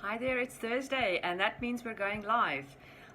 Hi there, it's Thursday, and that means we're going live.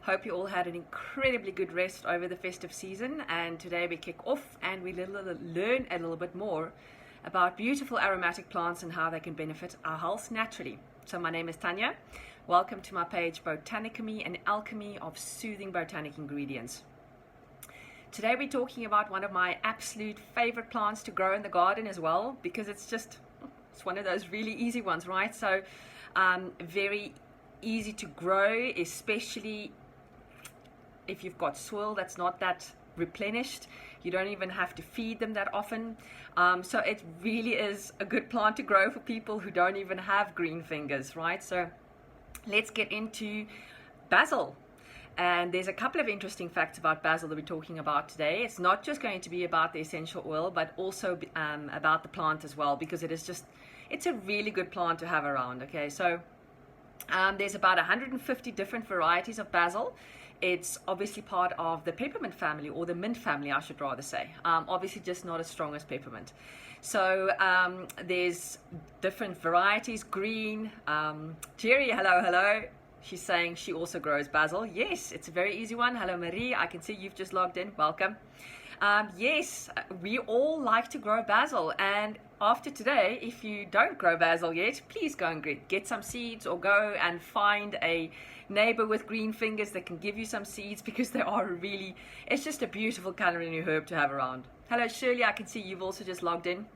Hope you all had an incredibly good rest over the festive season, and today we kick off and we learn a little bit more about beautiful aromatic plants and how they can benefit our health naturally. So my name is Tanya. Welcome to my page Botanicamy, an alchemy of soothing botanic ingredients. Today we're talking about one of my absolute favorite plants to grow in the garden as well, because it's one of those really easy ones, right? So very easy to grow, especially if you've got soil that's not that replenished. You don't even have to feed them that often. So it really is a good plant to grow for people who don't even have green fingers, right? So let's get into basil. And there's a couple of interesting facts about basil that we're talking about today. It's not just going to be about the essential oil, but also about the plant as well, because it's a really good plant to have around. Okay, so there's about 150 different varieties of basil. It's obviously part of the peppermint family, or the mint family, I should rather say. Obviously just not as strong as peppermint. So there's different varieties. Green, Jerry, hello. She's saying she also grows basil. Yes, it's a very easy one. Hello, Marie. I can see you've just logged in. Welcome. Yes, we all like to grow basil. And after today, if you don't grow basil yet, please go and get some seeds, or go and find a neighbor with green fingers that can give you some seeds, because it's just a beautiful culinary herb to have around. Hello, Shirley. I can see you've also just logged in.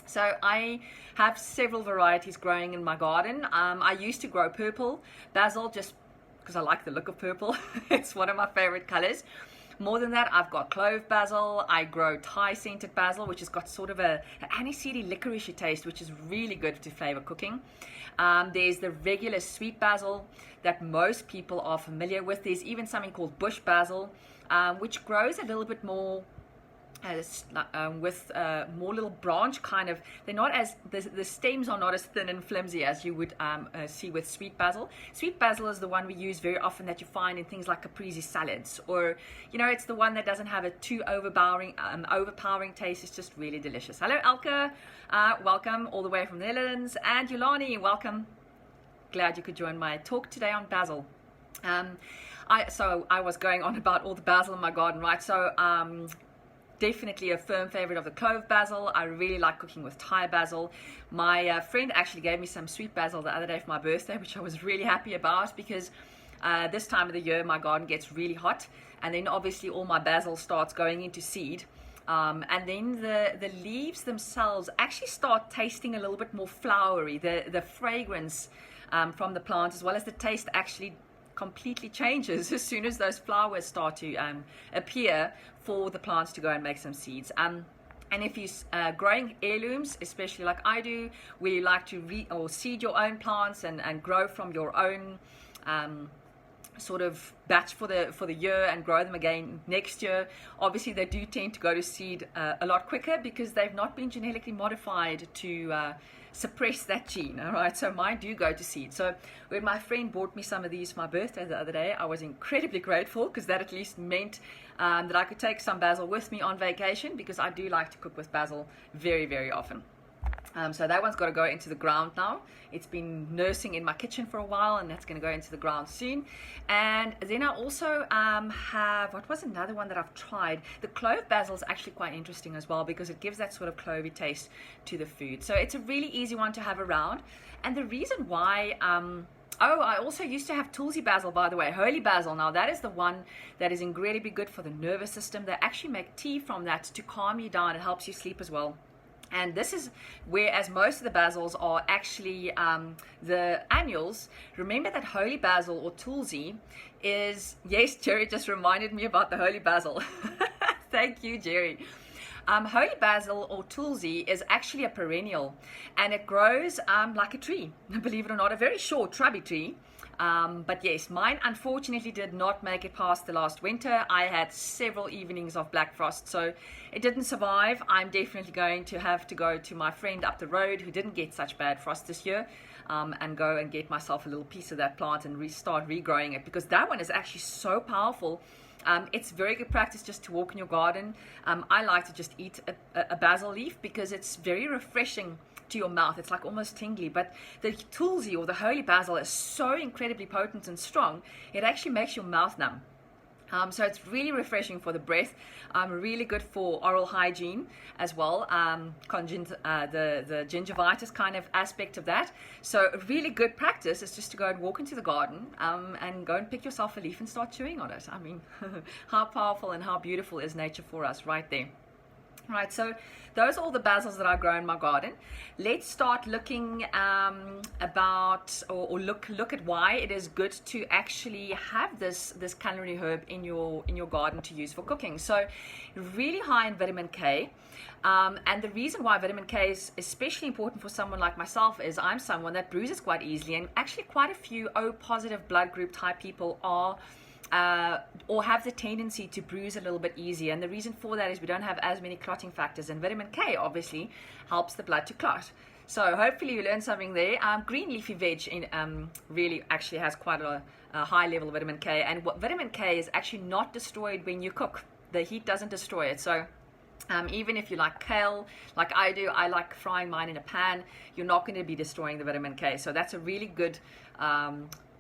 So I have several varieties growing in my garden. I used to grow purple basil just because I like the look of purple. It's one of my favorite colors. More than that, I've got clove basil. I grow Thai scented basil, which has got sort of an aniseedy licoricey taste, which is really good to flavor cooking. There's the regular sweet basil that most people are familiar with. There's even something called bush basil, which grows a little bit more with more little branch kind of. They're not as, the stems are not as thin and flimsy as you would see with sweet basil. Sweet basil is the one we use very often, that you find in things like caprese salads, or it's the one that doesn't have a too overpowering taste. It's just really delicious. Hello, Elke, welcome all the way from the Netherlands. And Yolani, welcome. Glad you could join my talk today on basil. So I was going on about all the basil in my garden, right? So definitely a firm favorite of the clove basil. I really like cooking with Thai basil. My friend actually gave me some sweet basil the other day for my birthday, which I was really happy about, because this time of the year my garden gets really hot, and then obviously all my basil starts going into seed, and then the leaves themselves actually start tasting a little bit more flowery. The fragrance from the plant, as well as the taste, actually completely changes as soon as those flowers start to appear for the plants to go and make some seeds. And if you're growing heirlooms, especially like I do, where you like to seed your own plants and grow from your own sort of batch for the year and grow them again next year, obviously they do tend to go to seed a lot quicker, because they've not been genetically modified to suppress that gene. All right, so mine do go to seed. So when my friend bought me some of these for my birthday the other day, I was incredibly grateful, because that at least meant that I could take some basil with me on vacation, because I do like to cook with basil very, very often. So that one's got to go into the ground now. It's been nursing in my kitchen for a while, and that's going to go into the ground soon. And then I also have, what was another one that I've tried? The clove basil is actually quite interesting as well, because it gives that sort of clovey taste to the food. So it's a really easy one to have around. And the reason why, I also used to have Tulsi basil, by the way, holy basil. Now that is the one that is incredibly good for the nervous system. They actually make tea from that to calm you down. It helps you sleep as well. And this is whereas most of the basils are actually the annuals. Remember that holy basil, or Tulsi, is, yes, Jerry just reminded me about the holy basil. Thank you, Jerry. Holy basil, or Tulsi, is actually a perennial, and it grows like a tree, believe it or not, a very short shrubby tree. But yes, mine unfortunately did not make it past the last winter. I had several evenings of black frost, so it didn't survive. I'm definitely going to have to go to my friend up the road who didn't get such bad frost this year, and go and get myself a little piece of that plant and start regrowing it, because that one is actually so powerful. It's very good practice just to walk in your garden. I like to just eat a basil leaf, because it's very refreshing to your mouth. It's like almost tingly, but the tulsi or the holy basil is so incredibly potent and strong, it actually makes your mouth numb. So it's really refreshing for the breath, really good for oral hygiene as well, the gingivitis kind of aspect of that. So a really good practice is just to go and walk into the garden and go and pick yourself a leaf and start chewing on it. I mean, how powerful and how beautiful is nature for us right there. Right, so those are all the basils that I grow in my garden. Let's start looking look at why it is good to actually have this culinary herb in your garden to use for cooking. So really high in vitamin K, and the reason why vitamin K is especially important for someone like myself is I'm someone that bruises quite easily, and actually quite a few O positive blood group type people are or have the tendency to bruise a little bit easier. And the reason for that is we don't have as many clotting factors, and vitamin K obviously helps the blood to clot. So hopefully you learned something there. Green leafy veg really actually has quite a high level of vitamin K, and vitamin K is actually not destroyed when you cook. The heat doesn't destroy it. So even if you like kale, like I do, I like frying mine in a pan, you're not going to be destroying the vitamin K. So that's a really good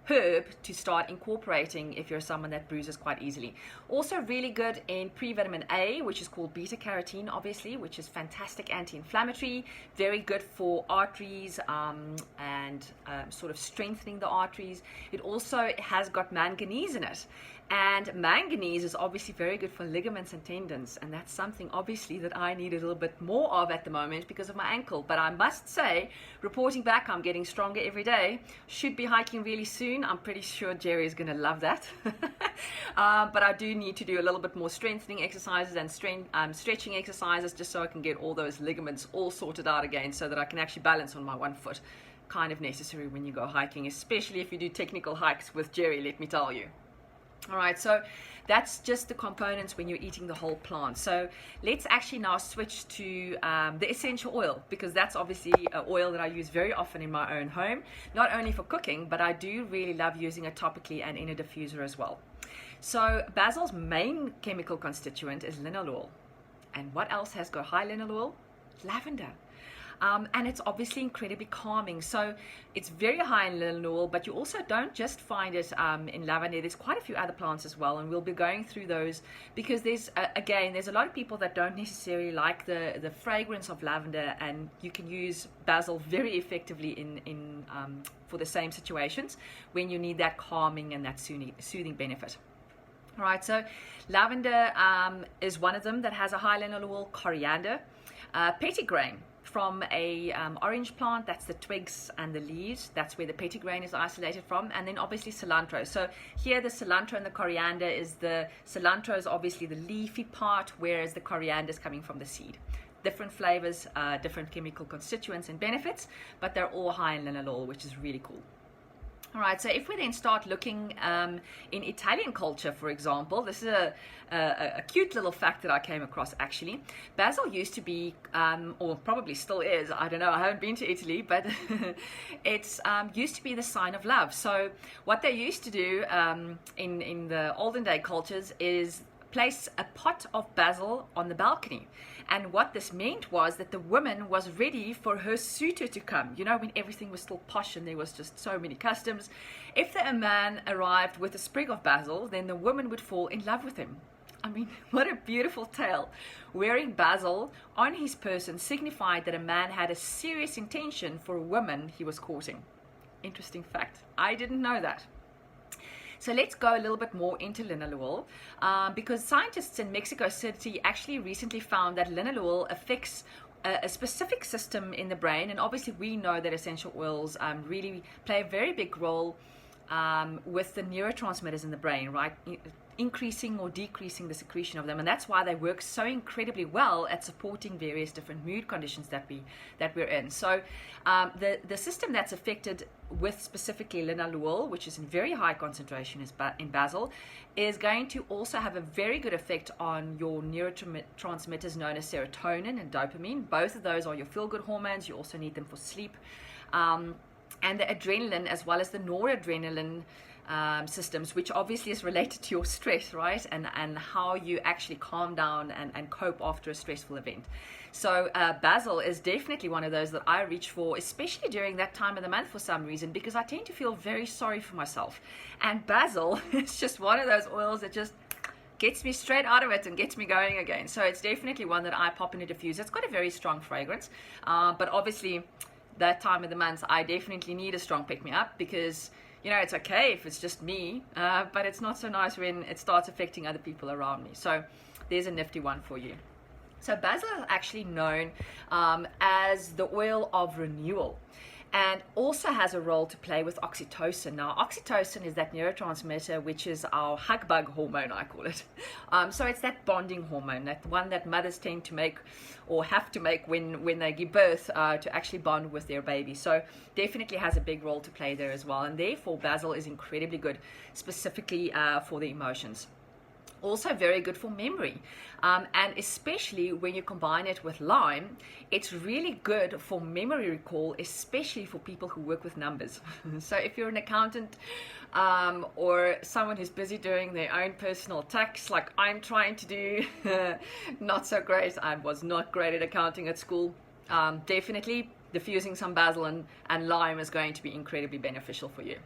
herb to start incorporating if you're someone that bruises quite easily. Also really good in pre-vitamin A, which is called beta carotene obviously, which is fantastic anti-inflammatory, very good for arteries and sort of strengthening the arteries. It also has got manganese in it, and manganese is obviously very good for ligaments and tendons, and that's something obviously that I need a little bit more of at the moment because of my ankle. But I must say, reporting back, I'm getting stronger every day. Should be hiking really soon. I'm pretty sure Jerry is going to love that. But I do need to do a little bit more strengthening exercises and stretching exercises just so I can get all those ligaments all sorted out again, so that I can actually balance on my one foot. Kind of necessary when you go hiking, especially if you do technical hikes with Jerry, let me tell you. All right, so that's just the components when you're eating the whole plant. So let's actually now switch to the essential oil, because that's obviously an oil that I use very often in my own home, not only for cooking, but I do really love using it topically and in a diffuser as well. So basil's main chemical constituent is linalool. And what else has got high linalool? Lavender. And it's obviously incredibly calming. So it's very high in linalool, but you also don't just find it in lavender. There's quite a few other plants as well, and we'll be going through those because there's a lot of people that don't necessarily like the fragrance of lavender, and you can use basil very effectively in for the same situations when you need that calming and that soothing benefit. All right, so lavender is one of them that has a high linalool. Coriander, petitgrain from a orange plant, that's the twigs and the leaves, that's where the petitgrain is isolated from, and then obviously cilantro. So here the cilantro and the coriander is cilantro is obviously the leafy part, whereas the coriander is coming from the seed. Different flavors, different chemical constituents and benefits, but they're all high in linalool, which is really cool. All right, so if we then start looking in Italian culture, for example, this is a cute little fact that I came across actually. Basil used to be, or probably still is, I don't know, I haven't been to Italy, but it's used to be the sign of love. So what they used to do in the olden day cultures is place a pot of basil on the balcony. And what this meant was that the woman was ready for her suitor to come. You know, when everything was still posh and there was just so many customs. If a man arrived with a sprig of basil, then the woman would fall in love with him. I mean, what a beautiful tale. Wearing basil on his person signified that a man had a serious intention for a woman he was courting. Interesting fact. I didn't know that. So let's go a little bit more into linalool, because scientists in Mexico City actually recently found that linalool affects a specific system in the brain, and obviously we know that essential oils really play a very big role with the neurotransmitters in the brain, right? Increasing or decreasing the secretion of them, and that's why they work so incredibly well at supporting various different mood conditions that we're in. So the system that's affected with specifically linalool, which is in very high concentration in basil, is going to also have a very good effect on your neurotransmitters known as serotonin and dopamine. Both of those are your feel-good hormones. You also need them for sleep. And the adrenaline as well as the noradrenaline systems, which obviously is related to your stress, right? And how you actually calm down and cope after a stressful event. So basil is definitely one of those that I reach for, especially during that time of the month for some reason, because I tend to feel very sorry for myself. And basil is just one of those oils that just gets me straight out of it and gets me going again. So it's definitely one that I pop in a diffuser. It's got a very strong fragrance, but obviously that time of the month I definitely need a strong pick-me-up, because it's okay if it's just me, but it's not so nice when it starts affecting other people around me. So there's a nifty one for you. So basil is actually known as the oil of renewal, and also has a role to play with oxytocin. Now, oxytocin is that neurotransmitter, which is our hug bug hormone, I call it. So it's that bonding hormone, that one that mothers tend to make or have to make when they give birth to actually bond with their baby. So definitely has a big role to play there as well. And therefore, basil is incredibly good, specifically for the emotions. Also very good for memory, and especially when you combine it with lime, it's really good for memory recall, especially for people who work with numbers. So if you're an accountant or someone who's busy doing their own personal tax, like I'm trying to do, not so great. I was not great at accounting at school. Definitely diffusing some basil and lime is going to be incredibly beneficial for you.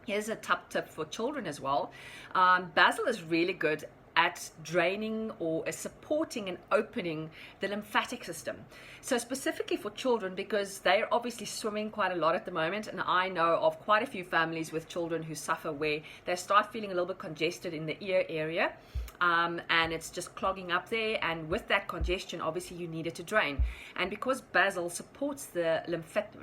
Here's a top tip for children as well. Basil is really good at draining or supporting and opening the lymphatic system. So specifically for children, because they're obviously swimming quite a lot at the moment, and I know of quite a few families with children who suffer where they start feeling a little bit congested in the ear area. And it's just clogging up there, and with that congestion obviously you need it to drain, and because basil supports the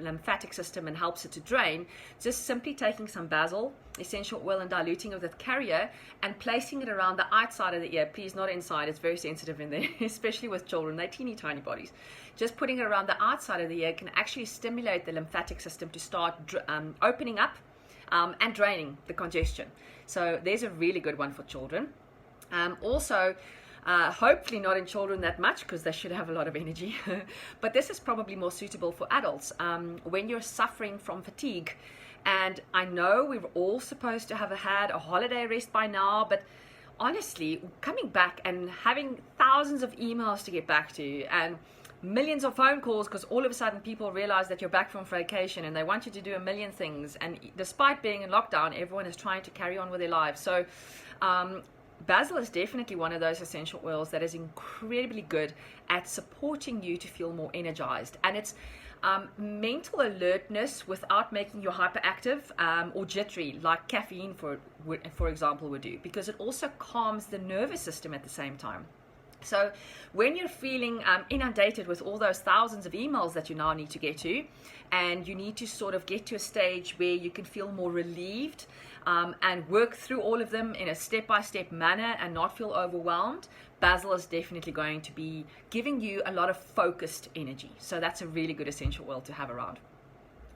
lymphatic system and helps it to drain, just simply taking some basil essential oil and diluting it with carrier and placing it around the outside of the ear, please not inside, it's very sensitive in there, especially with children, they're teeny tiny bodies. Just putting it around the outside of the ear can actually stimulate the lymphatic system to start opening up and draining the congestion. So there's a really good one for children. Also, hopefully not in children that much, because they should have a lot of energy, but this is probably more suitable for adults when you're suffering from fatigue. And I know we're all supposed to have had a holiday rest by now, but honestly, coming back and having thousands of emails to get back to and millions of phone calls, because all of a sudden people realize that you're back from vacation and they want you to do a million things, and despite being in lockdown, everyone is trying to carry on with their lives. So basil is definitely one of those essential oils that is incredibly good at supporting you to feel more energized, and it's mental alertness without making you hyperactive or jittery, like caffeine for example would do, because it also calms the nervous system at the same time. So when you're feeling inundated with all those thousands of emails that you now need to get to, and you need to sort of get to a stage where you can feel more relieved and work through all of them in a step-by-step manner and not feel overwhelmed, basil is definitely going to be giving you a lot of focused energy. So that's a really good essential oil to have around.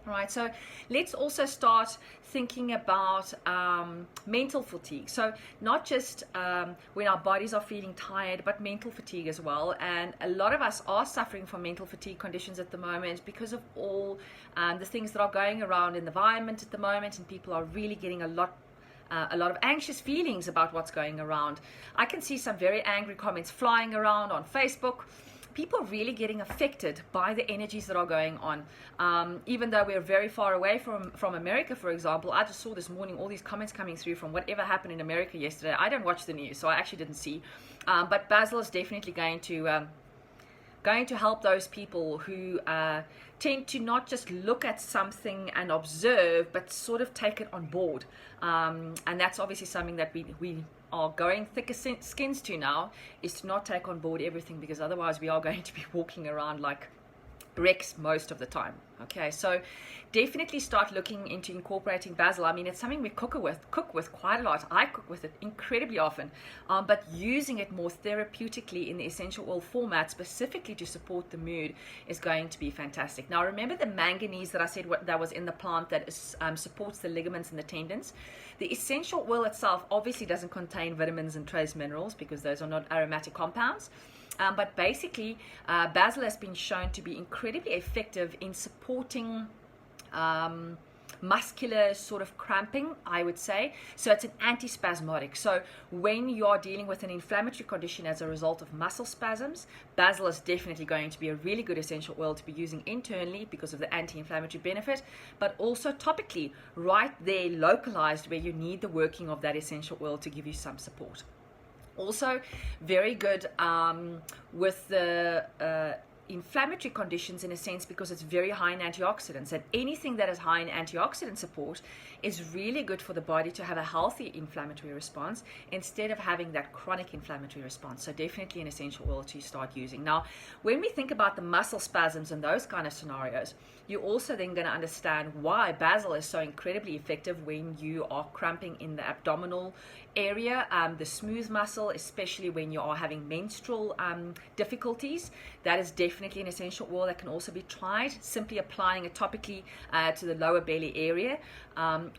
All right, so let's also start thinking about mental fatigue. So not just when our bodies are feeling tired, but mental fatigue as well. And a lot of us are suffering from mental fatigue conditions at the moment because of all the things that are going around in the environment at the moment, and people are really getting a lot of anxious feelings about what's going around. I can see some very angry comments flying around on Facebook. People really getting affected by the energies that are going on. Even though we're very far away from America, for example, I just saw this morning all these comments coming through from whatever happened in America yesterday. I don't watch the news, so I actually didn't see. But basil is definitely going to help those people who tend to not just look at something and observe, but sort of take it on board. And that's obviously something that we are going thicker skins to now, is to not take on board everything, because otherwise we are going to be walking around like wrecks most of the time. Okay, so definitely start looking into incorporating basil. I mean, it's something we cook with quite a lot. I cook with it incredibly often, but using it more therapeutically in the essential oil format, specifically to support the mood, is going to be fantastic. Now, remember the manganese that I said that was in the plant that supports the ligaments and the tendons. The essential oil itself obviously doesn't contain vitamins and trace minerals, because those are not aromatic compounds. But basically, basil has been shown to be incredibly effective in supporting muscular sort of cramping, I would say. So it's an antispasmodic. So when you are dealing with an inflammatory condition as a result of muscle spasms, basil is definitely going to be a really good essential oil to be using internally because of the anti-inflammatory benefit, but also topically right there, localized, where you need the working of that essential oil to give you some support. Also very good with the inflammatory conditions, in a sense, because it's very high in antioxidants, and anything that is high in antioxidant support is really good for the body to have a healthy inflammatory response instead of having that chronic inflammatory response. So definitely an essential oil to start using. Now, when we think about the muscle spasms and those kind of scenarios, you're also then going to understand why basil is so incredibly effective when you are cramping in the abdominal area, the smooth muscle, especially when you are having menstrual difficulties. That is definitely an essential oil that can also be tried, simply applying it topically to the lower belly area.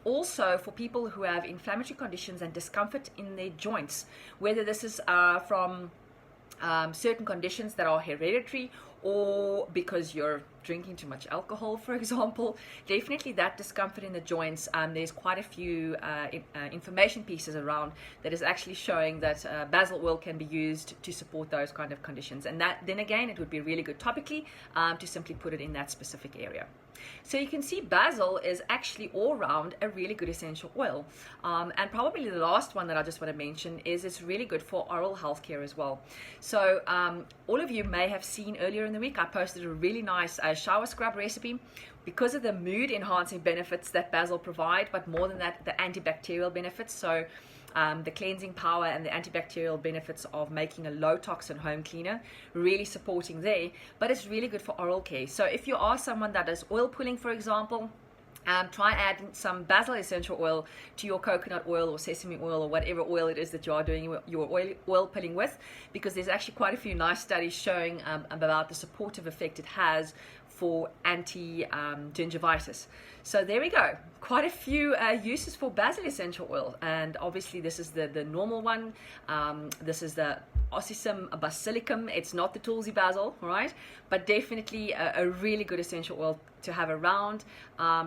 Also for people who have inflammatory conditions and discomfort in their joints, whether this is from certain conditions that are hereditary or because you're drinking too much alcohol, for example, definitely that discomfort in the joints. There's quite a few information pieces around that is actually showing that basil oil can be used to support those kind of conditions. And that, then again, it would be really good topically to simply put it in that specific area. So you can see basil is actually all around a really good essential oil. And probably the last one that I just want to mention is it's really good for oral health care as well. So all of you may have seen earlier in the week, I posted a really nice shower scrub recipe because of the mood enhancing benefits that basil provide, but more than that, the antibacterial benefits. So the cleansing power and the antibacterial benefits of making a low toxin home cleaner, really supporting there, but it's really good for oral care. So if you are someone that does oil pulling, for example, try adding some basil essential oil to your coconut oil or sesame oil or whatever oil it is that you are doing your oil pulling with, because there's actually quite a few nice studies showing about the supportive effect it has for anti-gingivitis. So there we go, quite a few uses for basil essential oil, and obviously this is the normal one. This is the Ossisum basilicum. It's not the Tulsi basil, right? But definitely a really good essential oil to have around.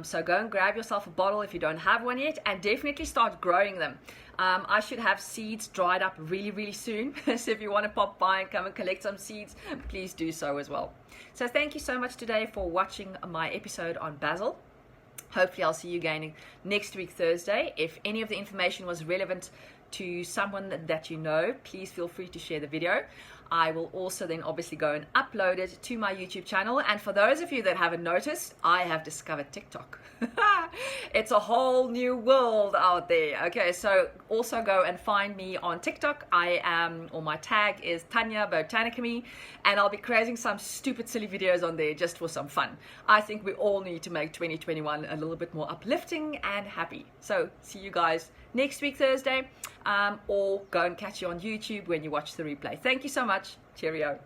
So go and grab yourself a bottle if you don't have one yet, and definitely start growing them. I should have seeds dried up really, really soon. So if you want to pop by and come and collect some seeds, please do so as well. So thank you so much today for watching my episode on basil. Hopefully I'll see you again next week, Thursday. If any of the information was relevant to someone that you know, please feel free to share the video. I will also then obviously go and upload it to my YouTube channel. And for those of you that haven't noticed, I have discovered TikTok. It's a whole new world out there. Okay, so also go and find me on TikTok. My tag is Tanya Botanicamy, and I'll be creating some stupid silly videos on there just for some fun. I think we all need to make 2021 a little bit more uplifting and happy. So see you guys next week, Thursday, or go and catch you on YouTube when you watch the replay. Thank you so much. Cheerio.